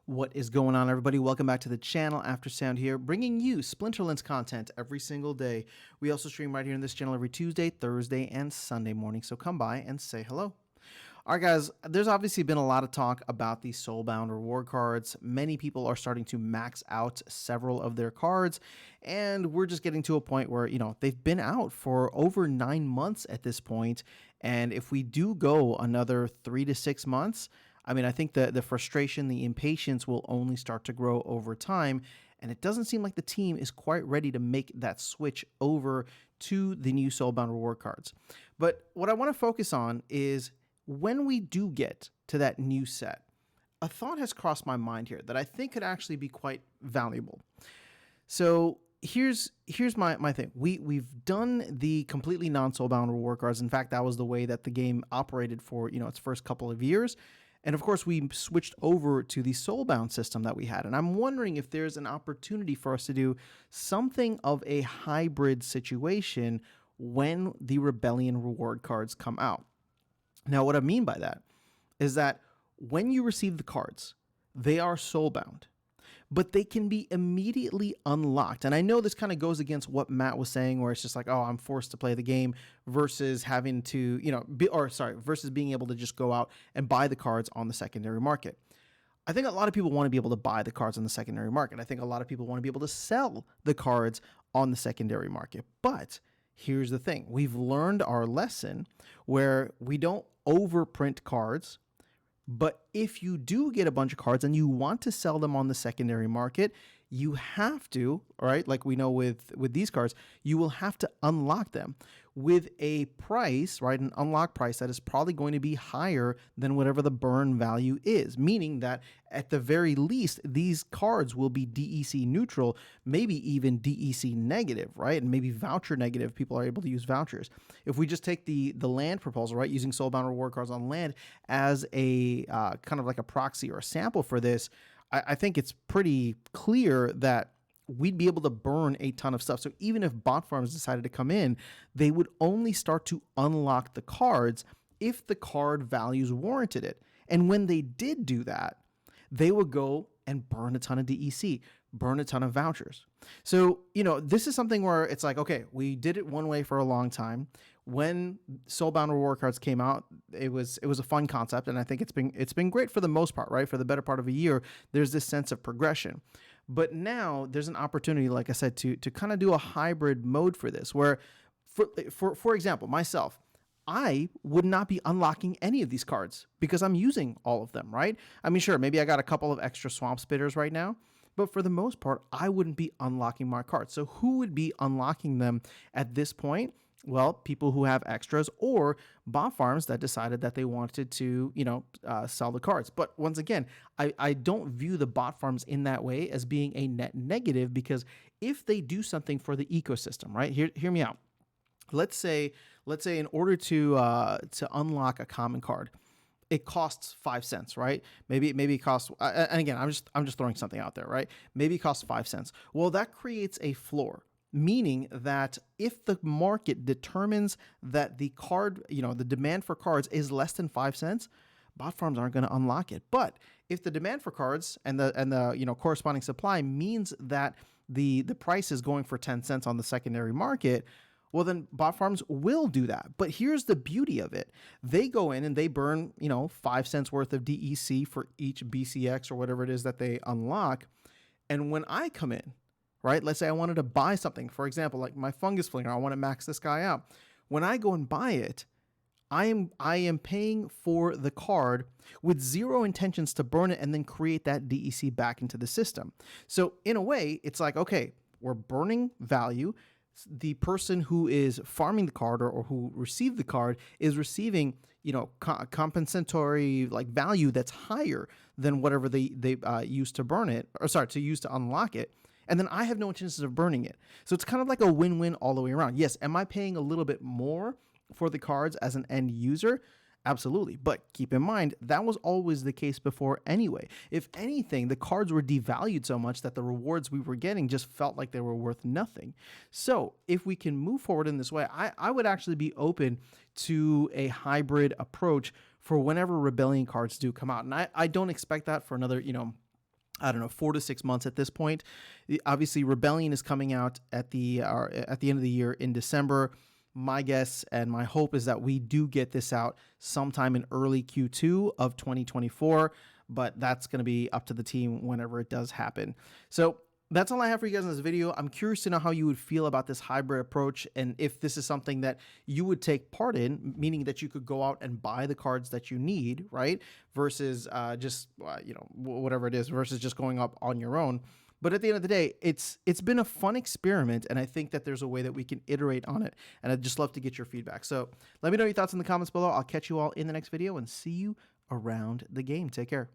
What is going on, everybody? Welcome back to the channel. After Sound here, bringing you Splinterlands content every single day. We also stream right here in this channel every Tuesday, Thursday, and Sunday morning, so come by and say hello. All right, guys, there's obviously been a lot of talk about the Soulbound reward cards. Many people are starting to max out several of their cards, and we're just getting to a point where, they've been out for over 9 months at this point, and if we do go another 3 to 6 months, I think the frustration, the impatience will only start to grow over time, and it doesn't seem like the team is quite ready to make that switch over to the new Soulbound reward cards. But what I want to focus on is when we do get to that new set, a thought has crossed my mind here that I think could actually be quite valuable. So here's my thing. We've done the completely non-Soulbound reward cards. In fact, that was the way that the game operated for its first couple of years. And of course, we switched over to the Soulbound system that we had. And I'm wondering if there's an opportunity for us to do something of a hybrid situation when the Rebellion reward cards come out. Now, what I mean by that is that when you receive the cards, they are Soulbound, but they can be immediately unlocked. And I know this kind of goes against what Matt was saying, where it's just like, oh, I'm forced to play the game versus having to, versus being able to just go out and buy the cards on the secondary market. I think a lot of people want to be able to buy the cards on the secondary market. I think a lot of people want to be able to sell the cards on the secondary market. But here's the thing. We've learned our lesson where we don't overprint cards. But if you do get a bunch of cards and you want to sell them on the secondary market, you have to, all right, like we know with these cards, you will have to unlock them with a price, right, an unlock price that is probably going to be higher than whatever the burn value is, meaning that at the very least, these cards will be DEC neutral, maybe even DEC negative, right, and maybe voucher negative. People are able to use vouchers. If we just take the land proposal, right, using Soulbound reward cards on land as a kind of like a proxy or a sample for this, I think it's pretty clear that we'd be able to burn a ton of stuff. So even if bot farms decided to come in, they would only start to unlock the cards if the card values warranted it. And when they did do that, they would go and burn a ton of DEC, burn a ton of vouchers. So, this is something where it's like, okay, we did it one way for a long time. When Soulbound reward cards came out, it was a fun concept, and I think it's been great for the most part, right? For the better part of a year, there's this sense of progression. But now there's an opportunity, like I said, to kind of do a hybrid mode for this, where, for example, myself, I would not be unlocking any of these cards because I'm using all of them, right? Sure, maybe I got a couple of extra Swamp Spitters right now, but for the most part, I wouldn't be unlocking my cards. So who would be unlocking them at this point? Well, people who have extras or bot farms that decided that they wanted to, sell the cards. But once again, I don't view the bot farms in that way as being a net negative, because if they do something for the ecosystem, right? Hear me out. Let's say in order to unlock a common card, it costs 5 cents, right? Maybe it costs, and again, I'm just throwing something out there, right? Maybe it costs 5 cents. Well, that creates a floor, meaning that if the market determines that the card, the demand for cards is less than 5 cents, bot farms aren't going to unlock it. But if the demand for cards and the corresponding supply means that the price is going for 10 cents on the secondary market, well, then bot farms will do that. But here's the beauty of it. They go in and they burn, 5 cents worth of DEC for each BCX or whatever it is that they unlock. And when I come in, right, let's say I wanted to buy something, for example, like my fungus flinger, I want to max this guy out. When I go and buy it, I am paying for the card with zero intentions to burn it and then create that DEC back into the system. So in a way, it's like, okay, we're burning value. The person who is farming the card or who received the card is receiving, compensatory like value that's higher than whatever they used to burn it, to use to unlock it. And then I have no intentions of burning it. So it's kind of like a win-win all the way around. Yes, am I paying a little bit more for the cards as an end user? Absolutely. But keep in mind, that was always the case before anyway. If anything, the cards were devalued so much that the rewards we were getting just felt like they were worth nothing. So if we can move forward in this way, I would actually be open to a hybrid approach for whenever Rebellion cards do come out. And I don't expect that for another, I don't know, 4 to 6 months at this point. Obviously, Rebellion is coming out at the end of the year in December. My guess and my hope is that we do get this out sometime in early Q2 of 2024, but that's going to be up to the team whenever it does happen. So that's all I have for you guys in this video. I'm curious to know how you would feel about this hybrid approach and if this is something that you would take part in, meaning that you could go out and buy the cards that you need, right? Versus just, whatever it is, versus just going up on your own. But at the end of the day, it's been a fun experiment, and I think that there's a way that we can iterate on it. And I'd just love to get your feedback. So let me know your thoughts in the comments below. I'll catch you all in the next video and see you around the game. Take care.